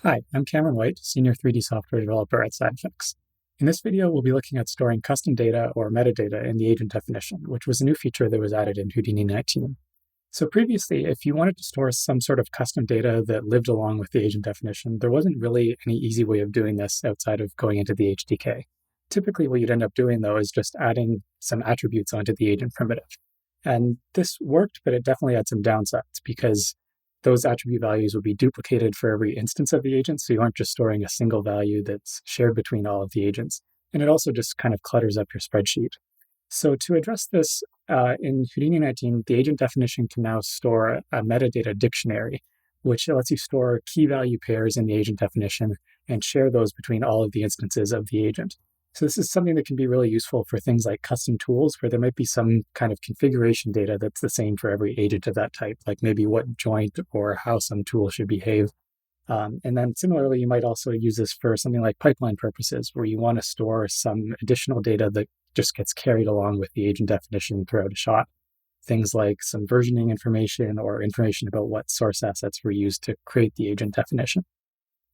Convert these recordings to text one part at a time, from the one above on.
Hi, I'm Cameron White, Senior 3D Software Developer at SciFX. In this video, we'll be looking at storing custom data or metadata in the agent definition, which was a new feature that was added in Houdini 19. So previously, if you wanted to store some sort of custom data that lived along with the agent definition, there wasn't really any easy way of doing this outside of going into the HDK. Typically, what you'd end up doing, though, is just adding some attributes onto the agent primitive. And this worked, but it definitely had some downsides because those attribute values will be duplicated for every instance of the agent, so you aren't just storing a single value that's shared between all of the agents. And it also just kind of clutters up your spreadsheet. So to address this, in Houdini 19, the agent definition can now store a metadata dictionary, which lets you store key value pairs in the agent definition and share those between all of the instances of the agent. So this is something that can be really useful for things like custom tools, where there might be some kind of configuration data that's the same for every agent of that type, like maybe what joint or how some tool should behave. And then similarly, you might also use this for something like pipeline purposes, where you want to store some additional data that just gets carried along with the agent definition throughout a shot. Things like some versioning information or information about what source assets were used to create the agent definition.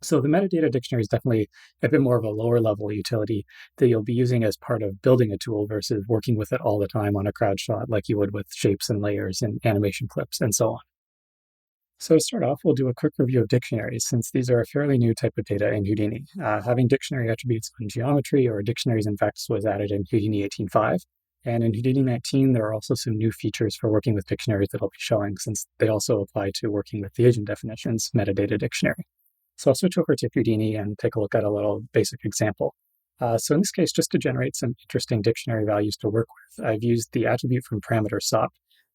So the metadata dictionary is definitely a bit more of a lower level utility that you'll be using as part of building a tool versus working with it all the time on a crowd shot like you would with shapes and layers and animation clips and so on. So to start off, we'll do a quick review of dictionaries, since these are a fairly new type of data in Houdini. Having dictionary attributes on geometry or dictionaries in vects was added in Houdini 18.5. And in Houdini 19, there are also some new features for working with dictionaries that I'll be showing, since they also apply to working with the agent definitions metadata dictionary. So I'll switch over to Houdini and take a look at a little basic example. So in this case, just to generate some interesting dictionary values to work with, I've used the attribute from parameter SOP,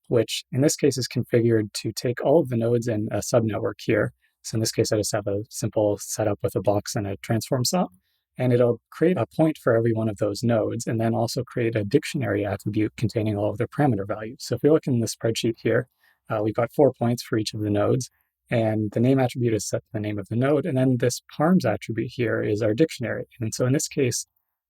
which in this case is configured to take all of the nodes in a subnetwork here. So in this case, I just have a simple setup with a box and a transform SOP, and it'll create a point for every one of those nodes, and then also create a dictionary attribute containing all of their parameter values. So if we look in the spreadsheet here, we've got 4 points for each of the nodes, and the name attribute is set to the name of the node. And then this parms attribute here is our dictionary. And so in this case,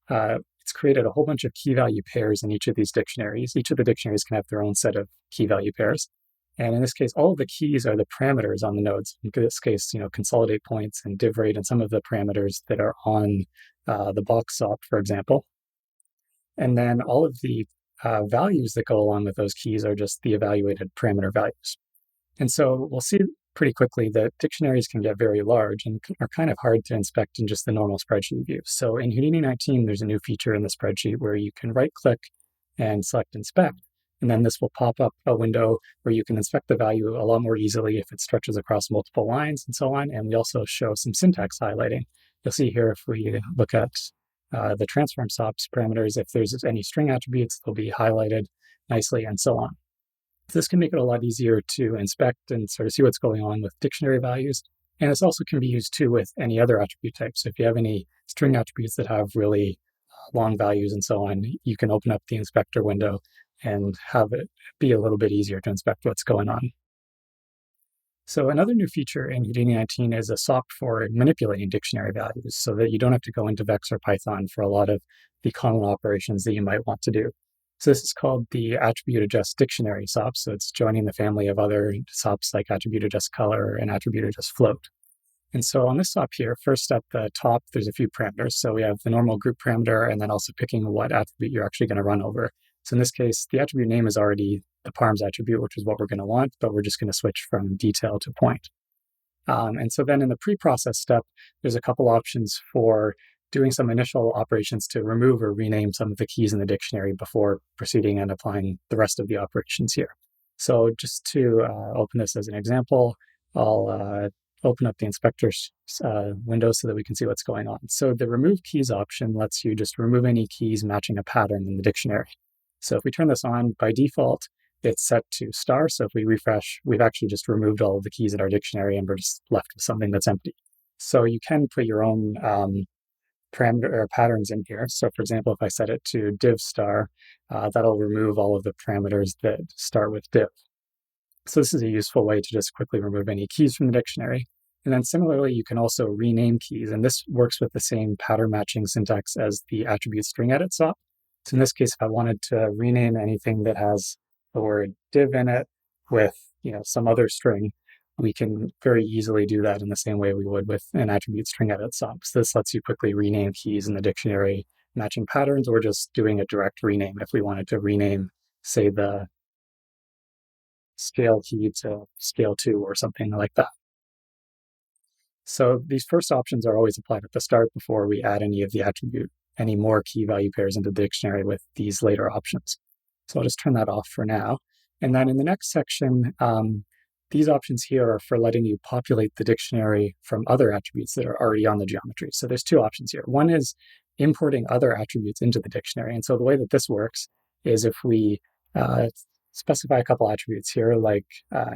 it's created a whole bunch of key value pairs in each of these dictionaries. Each of the dictionaries can have their own set of key value pairs. And in this case, all of the keys are the parameters on the nodes. In this case, consolidate points and div rate and some of the parameters that are on the box SOP, for example. And then all of the values that go along with those keys are just the evaluated parameter values. And so we'll see pretty quickly that dictionaries can get very large and are kind of hard to inspect in just the normal spreadsheet view. So in Houdini 19, there's a new feature in the spreadsheet where you can right-click and select Inspect. And then this will pop up a window where you can inspect the value a lot more easily if it stretches across multiple lines and so on. And we also show some syntax highlighting. You'll see here if we look at the transform SOPs parameters, if there's any string attributes, they'll be highlighted nicely and so on. This can make it a lot easier to inspect and sort of see what's going on with dictionary values. And this also can be used too with any other attribute types. So if you have any string attributes that have really long values and so on, you can open up the inspector window and have it be a little bit easier to inspect what's going on. So another new feature in Houdini 19 is a SOP for manipulating dictionary values so that you don't have to go into Vex or Python for a lot of the common operations that you might want to do. So this is called the attribute adjust dictionary SOP. So it's joining the family of other SOPs like attribute adjust color and attribute adjust float. And so on this SOP here, first at the top, there's a few parameters. So we have the normal group parameter and then also picking what attribute you're actually going to run over. So in this case, the attribute name is already the parms attribute, which is what we're going to want, but we're just going to switch from detail to point. And so then in the pre-process step, there's a couple options for doing some initial operations to remove or rename some of the keys in the dictionary before proceeding and applying the rest of the operations here. So just to open this as an example, I'll open up the inspector window so that we can see what's going on. So the remove keys option lets you just remove any keys matching a pattern in the dictionary. So if we turn this on, by default, it's set to star. So if we refresh, we've actually just removed all of the keys in our dictionary and we're just left with something that's empty. So you can put your own parameter or patterns in here. So for example, if I set it to div star, that'll remove all of the parameters that start with div. So this is a useful way to just quickly remove any keys from the dictionary. And then similarly, you can also rename keys. And this works with the same pattern matching syntax as the attribute string edit SOP. So in this case, if I wanted to rename anything that has the word div in it with some other string, we can very easily do that in the same way we would with an attribute string edit sub. So this lets you quickly rename keys in the dictionary, matching patterns, or just doing a direct rename if we wanted to rename, say, the scale key to scale 2 or something like that. So these first options are always applied at the start before we add any more key value pairs into the dictionary with these later options. So I'll just turn that off for now. And then in the next section, these options here are for letting you populate the dictionary from other attributes that are already on the geometry. So there's two options here. One is importing other attributes into the dictionary. And so the way that this works is if we specify a couple attributes here, like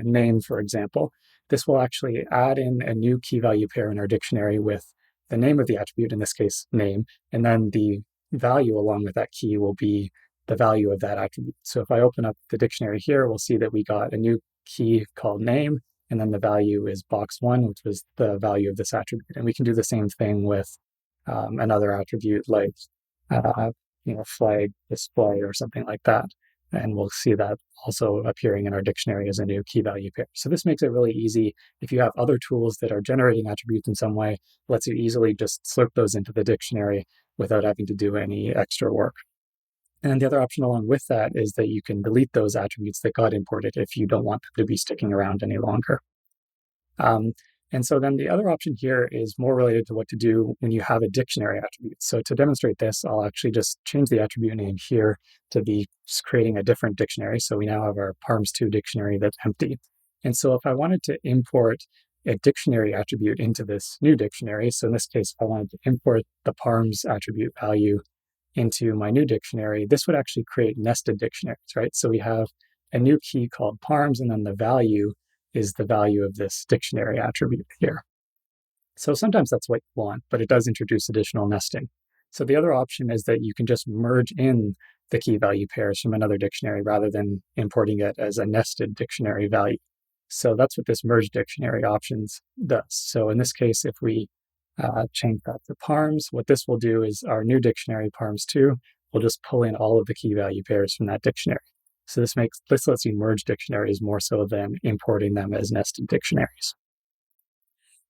name, for example, this will actually add in a new key value pair in our dictionary with the name of the attribute, in this case, name, and then the value along with that key will be the value of that attribute. So if I open up the dictionary here, we'll see that we got a new key called name, and then the value is box 1, which was the value of this attribute. And we can do the same thing with another attribute like flag display or something like that. And we'll see that also appearing in our dictionary as a new key value pair. So this makes it really easy. If you have other tools that are generating attributes in some way, lets you easily just slurp those into the dictionary without having to do any extra work. And the other option along with that is that you can delete those attributes that got imported if you don't want them to be sticking around any longer. And so then the other option here is more related to what to do when you have a dictionary attribute. So to demonstrate this, I'll actually just change the attribute name here to be creating a different dictionary. So we now have our parms2 dictionary that's empty. And so if I wanted to import a dictionary attribute into this new dictionary, so in this case, if I wanted to import the parms attribute value into my new dictionary, this would actually create nested dictionaries, right? So we have a new key called parms, and then the value is the value of this dictionary attribute here. So sometimes that's what you want, but it does introduce additional nesting. So the other option is that you can just merge in the key value pairs from another dictionary rather than importing it as a nested dictionary value. So that's what this merge dictionary options does. So in this case, if we change that to parms, what this will do is our new dictionary parms2 will just pull in all of the key value pairs from that dictionary. So this lets you merge dictionaries more so than importing them as nested dictionaries.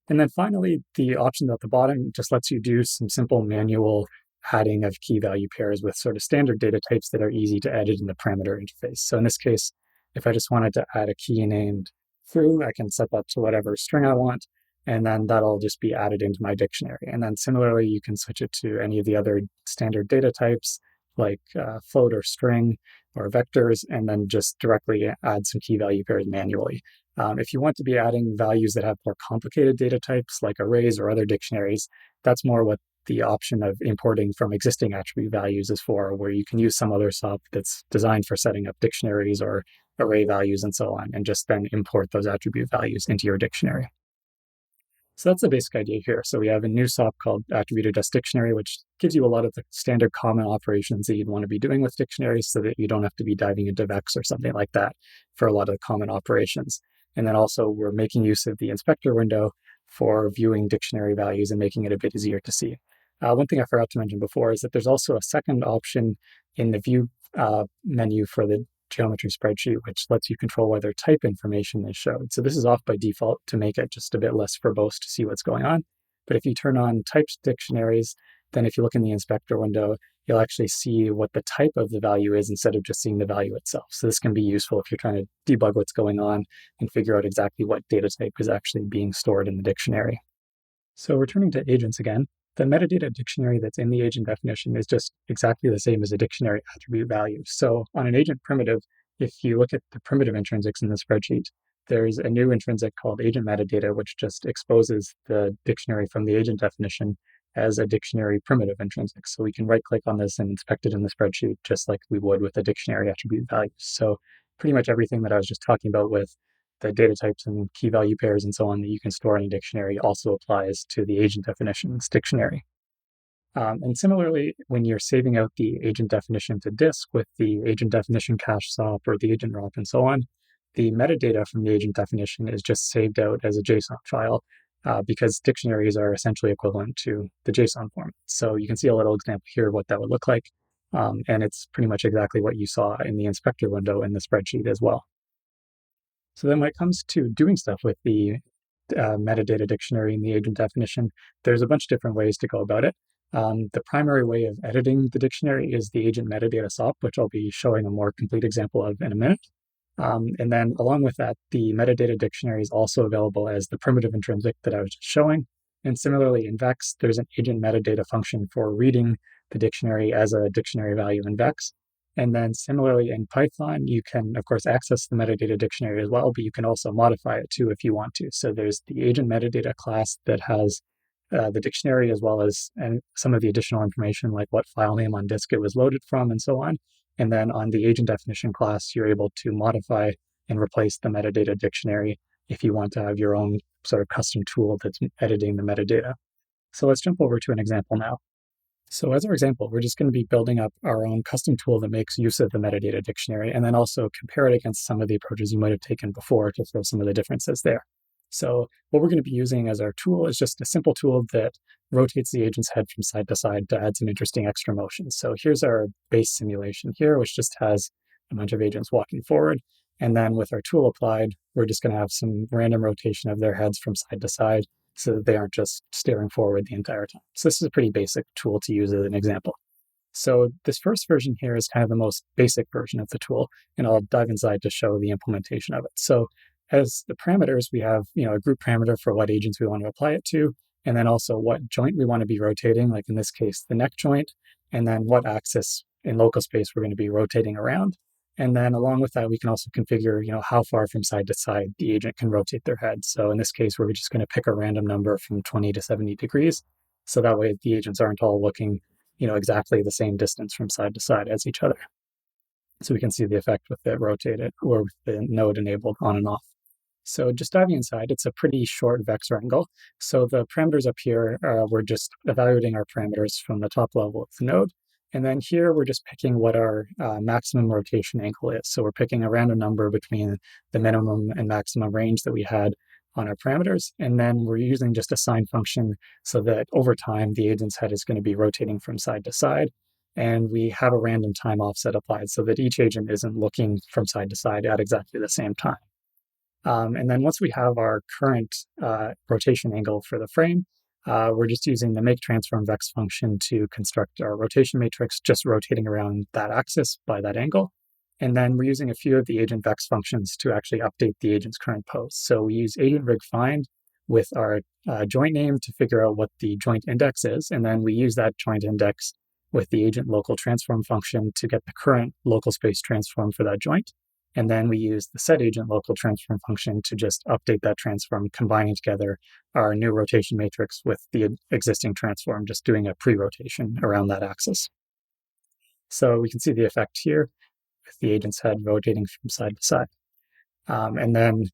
And then finally, the option at the bottom just lets you do some simple manual adding of key value pairs with sort of standard data types that are easy to edit in the parameter interface. So in this case, if I just wanted to add a key named true, I can set that to whatever string I want, and then that'll just be added into my dictionary. And then similarly, you can switch it to any of the other standard data types like float or string or vectors, and then just directly add some key value pairs manually. If you want to be adding values that have more complicated data types like arrays or other dictionaries, that's more what the option of importing from existing attribute values is for, where you can use some other SOP that's designed for setting up dictionaries or array values and so on, and just then import those attribute values into your dictionary. So that's the basic idea here. So we have a new SOP called attributed.dictionary, which gives you a lot of the standard common operations that you'd want to be doing with dictionaries so that you don't have to be diving into vex or something like that for a lot of the common operations. And then also we're making use of the inspector window for viewing dictionary values and making it a bit easier to see. One thing I forgot to mention before is that there's also a second option in the view menu for the geometry spreadsheet, which lets you control whether type information is showed. So this is off by default to make it just a bit less verbose to see what's going on. But if you turn on typed dictionaries, then if you look in the inspector window, you'll actually see what the type of the value is instead of just seeing the value itself. So this can be useful if you're trying to debug what's going on and figure out exactly what data type is actually being stored in the dictionary. So returning to agents again, the metadata dictionary that's in the agent definition is just exactly the same as a dictionary attribute value. So on an agent primitive, if you look at the primitive intrinsics in the spreadsheet, there's a new intrinsic called agent metadata, which just exposes the dictionary from the agent definition as a dictionary primitive intrinsic. So we can right-click on this and inspect it in the spreadsheet just like we would with a dictionary attribute value. So pretty much everything that I was just talking about with the data types and key value pairs and so on that you can store in a dictionary also applies to the agent definitions dictionary. And similarly, when you're saving out the agent definition to disk with the agent definition cache SOP or the agent ROP and so on, the metadata from the agent definition is just saved out as a JSON file because dictionaries are essentially equivalent to the JSON format. So you can see a little example here of what that would look like. And it's pretty much exactly what you saw in the inspector window in the spreadsheet as well. So then when it comes to doing stuff with the metadata dictionary and the agent definition, there's a bunch of different ways to go about it. The primary way of editing the dictionary is the agent metadata SOP, which I'll be showing a more complete example of in a minute. And then along with that, the metadata dictionary is also available as the primitive intrinsic that I was just showing. And similarly, in Vex, there's an agent metadata function for reading the dictionary as a dictionary value in Vex. And then similarly in Python, you can, of course, access the metadata dictionary as well, but you can also modify it too if you want to. So there's the agent metadata class that has the dictionary as well as some of the additional information like what file name on disk it was loaded from and so on. And then on the agent definition class, you're able to modify and replace the metadata dictionary if you want to have your own sort of custom tool that's editing the metadata. So let's jump over to an example now. So as our example, we're just going to be building up our own custom tool that makes use of the metadata dictionary and then also compare it against some of the approaches you might have taken before to show some of the differences there. So what we're going to be using as our tool is just a simple tool that rotates the agent's head from side to side to add some interesting extra motion. So here's our base simulation here, which just has a bunch of agents walking forward. And then with our tool applied, we're just going to have some random rotation of their heads from side to side so that they aren't just staring forward the entire time. So this is a pretty basic tool to use as an example. So this first version here is kind of the most basic version of the tool, and I'll dive inside to show the implementation of it. So as the parameters, we have a group parameter for what agents we want to apply it to, and then also what joint we want to be rotating, like in this case, the neck joint, and then what axis in local space we're going to be rotating around. And then along with that, we can also configure, how far from side to side the agent can rotate their head. So in this case, we're just going to pick a random number from 20 to 70 degrees. So that way the agents aren't all looking, exactly the same distance from side to side as each other. So we can see the effect with it rotated or with the node enabled on and off. So just diving inside, it's a pretty short vector angle. So the parameters up here, we're just evaluating our parameters from the top level of the node. And then here, we're just picking what our maximum rotation angle is. So we're picking a random number between the minimum and maximum range that we had on our parameters. And then we're using just a sine function so that over time, the agent's head is going to be rotating from side to side. And we have a random time offset applied so that each agent isn't looking from side to side at exactly the same time. And then once we have our current rotation angle for the frame, we're just using the make transform vex function to construct our rotation matrix, just rotating around that axis by that angle. And then we're using a few of the agent vex functions to actually update the agent's current pose. So we use agent rig find with our joint name to figure out what the joint index is. And then we use that joint index with the agent local transform function to get the current local space transform for that joint. And then we use the set agent local transform function to just update that transform, combining together our new rotation matrix with the existing transform, just doing a pre-rotation around that axis. So we can see the effect here with the agent's head rotating from side to side. And then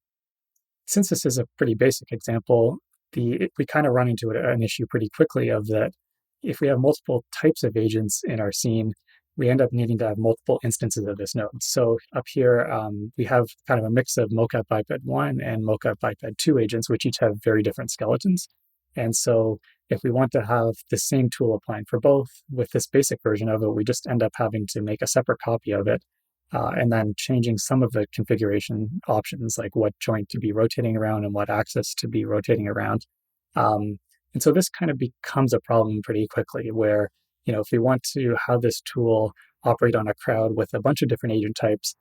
since this is a pretty basic example, we kind of run into an issue pretty quickly of that if we have multiple types of agents in our scene, we end up needing to have multiple instances of this node. So up here, we have kind of a mix of mocap biped 1 and mocap biped 2 agents, which each have very different skeletons. And so if we want to have the same tool applying for both, with this basic version of it, we just end up having to make a separate copy of it, and then changing some of the configuration options, like what joint to be rotating around and what axis to be rotating around. And so this kind of becomes a problem pretty quickly where if we want to have this tool operate on a crowd with a bunch of different agent types,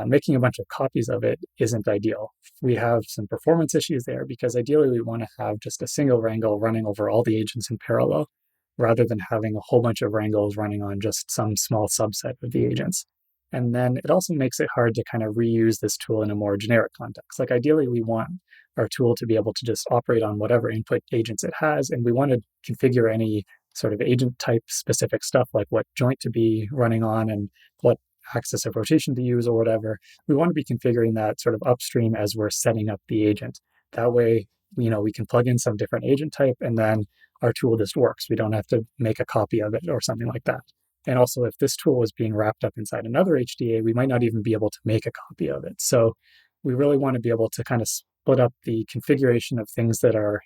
making a bunch of copies of it isn't ideal. We have some performance issues there because ideally we want to have just a single wrangle running over all the agents in parallel rather than having a whole bunch of wrangles running on just some small subset of the agents. And then it also makes it hard to kind of reuse this tool in a more generic context. Like ideally we want our tool to be able to just operate on whatever input agents it has, and we want to configure any sort of agent type specific stuff like what joint to be running on and what axis of rotation to use or whatever. We want to be configuring that sort of upstream as we're setting up the agent. That way, we can plug in some different agent type and then our tool just works. We don't have to make a copy of it or something like that. And also, if this tool was being wrapped up inside another HDA, we might not even be able to make a copy of it. So we really want to be able to kind of split up the configuration of things that are,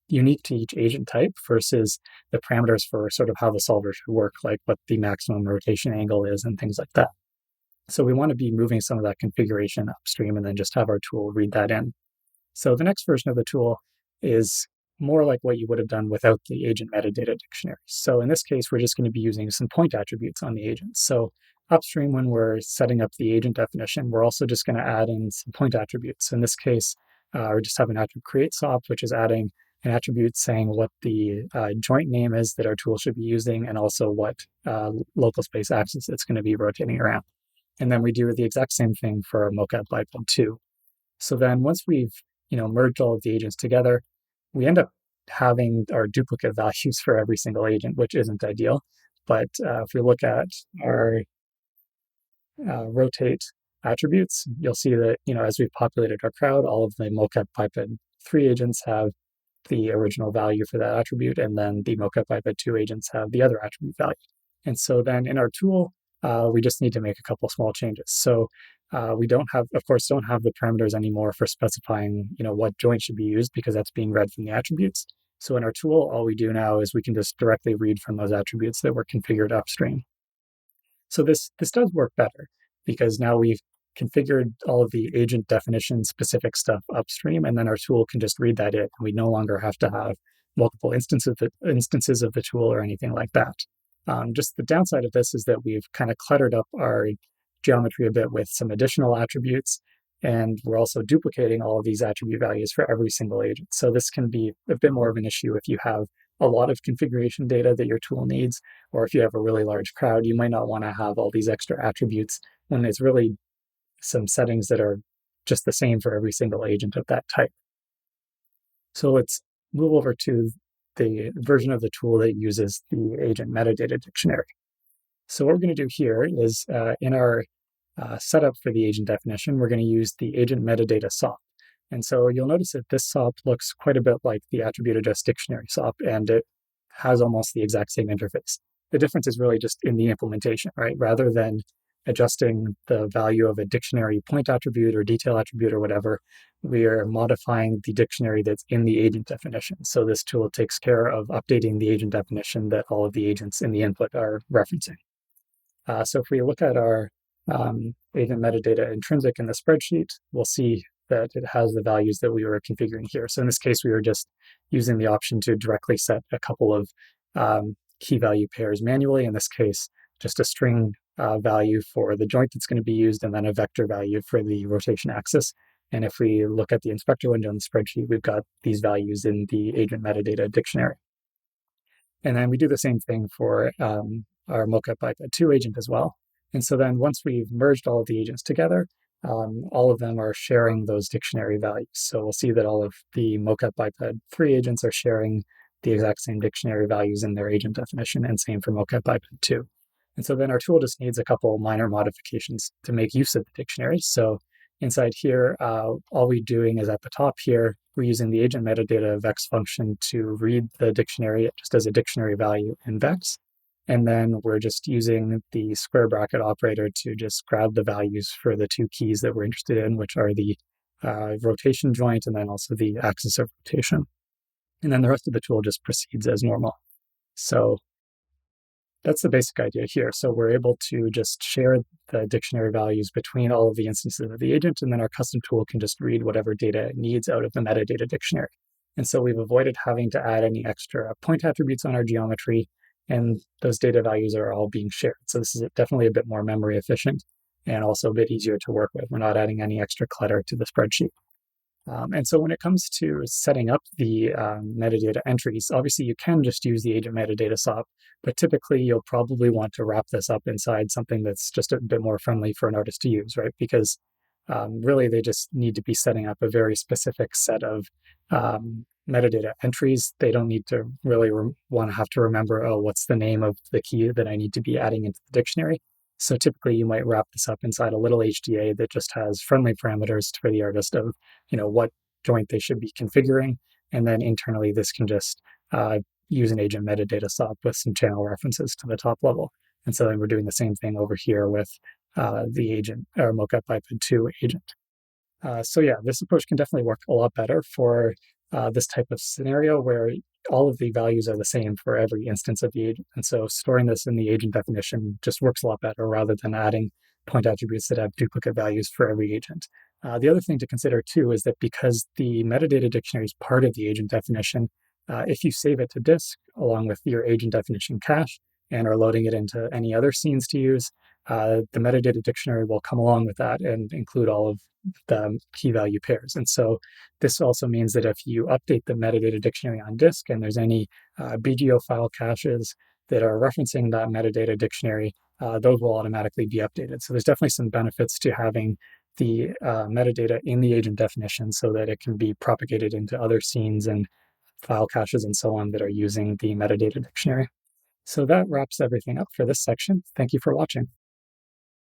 unique to each agent type versus the parameters for sort of how the solver should work, like what the maximum rotation angle is and things like that. So we want to be moving some of that configuration upstream and then just have our tool read that in. So the next version of the tool is more like what you would have done without the agent metadata dictionary. So in this case, we're just going to be using some point attributes on the agent. So upstream, when we're setting up the agent definition, we're also just going to add in some point attributes. In this case, we just have an attribute create sop, which is adding an attribute saying what the joint name is that our tool should be using, and also what local space axis it's going to be rotating around. And then we do the exact same thing for our mocap biped 2. So then once we've merged all of the agents together, we end up having our duplicate values for every single agent, which isn't ideal. But if we look at our rotate attributes, you'll see that as we've populated our crowd, all of the mocap biped 3 agents have the original value for that attribute, and then the mocap biped 2 agents have the other attribute value. And so then in our tool, we just need to make a couple small changes. So we don't have the parameters anymore for specifying, what joint should be used, because that's being read from the attributes. So in our tool, all we do now is we can just directly read from those attributes that were configured upstream. So this does work better, because now we've configured all of the agent definition specific stuff upstream, and then our tool can just read that in. We no longer have to have multiple instances of the tool or anything like that. Just the downside of this is that we've kind of cluttered up our geometry a bit with some additional attributes, and we're also duplicating all of these attribute values for every single agent. So this can be a bit more of an issue if you have a lot of configuration data that your tool needs, or if you have a really large crowd, you might not want to have all these extra attributes when it's really some settings that are just the same for every single agent of that type. So let's move over to the version of the tool that uses the agent metadata dictionary. So what we're going to do here is in our setup for the agent definition, we're going to use the agent metadata SOP. And so you'll notice that this SOP looks quite a bit like the attribute adjust dictionary SOP, and it has almost the exact same interface. The difference is really just in the implementation, right? Rather than adjusting the value of a dictionary point attribute or detail attribute or whatever, we are modifying the dictionary that's in the agent definition. So this tool takes care of updating the agent definition that all of the agents in the input are referencing. So if we look at our agent metadata intrinsic in the spreadsheet, we'll see that it has the values that we were configuring here. So in this case, we were just using the option to directly set a couple of key value pairs manually. In this case, just a string value for the joint that's going to be used, and then a vector value for the rotation axis. And if we look at the inspector window in the spreadsheet, we've got these values in the agent metadata dictionary. And then we do the same thing for our mocap biped 2 agent as well. And so then once we've merged all of the agents together, all of them are sharing those dictionary values. So we'll see that all of the mocap biped 3 agents are sharing the exact same dictionary values in their agent definition, and same for mocap biped 2. And so then our tool just needs a couple minor modifications to make use of the dictionary. So inside here, all we're doing is at the top here, we're using the agent metadata vex function to read the dictionary just as a dictionary value in vex. And then we're just using the square bracket operator to just grab the values for the 2 keys that we're interested in, which are the rotation joint and then also the axis of rotation. And then the rest of the tool just proceeds as normal. So that's the basic idea here. So we're able to just share the dictionary values between all of the instances of the agent, and then our custom tool can just read whatever data it needs out of the metadata dictionary. And so we've avoided having to add any extra point attributes on our geometry, and those data values are all being shared. So this is definitely a bit more memory efficient and also a bit easier to work with. We're not adding any extra clutter to the spreadsheet. And so when it comes to setting up the metadata entries, obviously you can just use the agent metadata SOP, but typically you'll probably want to wrap this up inside something that's just a bit more friendly for an artist to use, right? Because really they just need to be setting up a very specific set of metadata entries. They don't need to really want to have to remember, oh, what's the name of the key that I need to be adding into the dictionary. So typically you might wrap this up inside a little HDA that just has friendly parameters for the artist of, what joint they should be configuring. And then internally, this can just use an agent metadata SOP with some channel references to the top level. And so then we're doing the same thing over here with the agent or mocap biped 2 agent. So yeah, this approach can definitely work a lot better for this type of scenario where all of the values are the same for every instance of the agent. And so storing this in the agent definition just works a lot better rather than adding point attributes that have duplicate values for every agent. The other thing to consider too is that because the metadata dictionary is part of the agent definition, if you save it to disk along with your agent definition cache and are loading it into any other scenes to use, the metadata dictionary will come along with that and include all of the key value pairs. And so this also means that if you update the metadata dictionary on disk and there's any BGO file caches that are referencing that metadata dictionary, those will automatically be updated. So there's definitely some benefits to having the metadata in the agent definition so that it can be propagated into other scenes and file caches and so on that are using the metadata dictionary. So that wraps everything up for this section. Thank you for watching.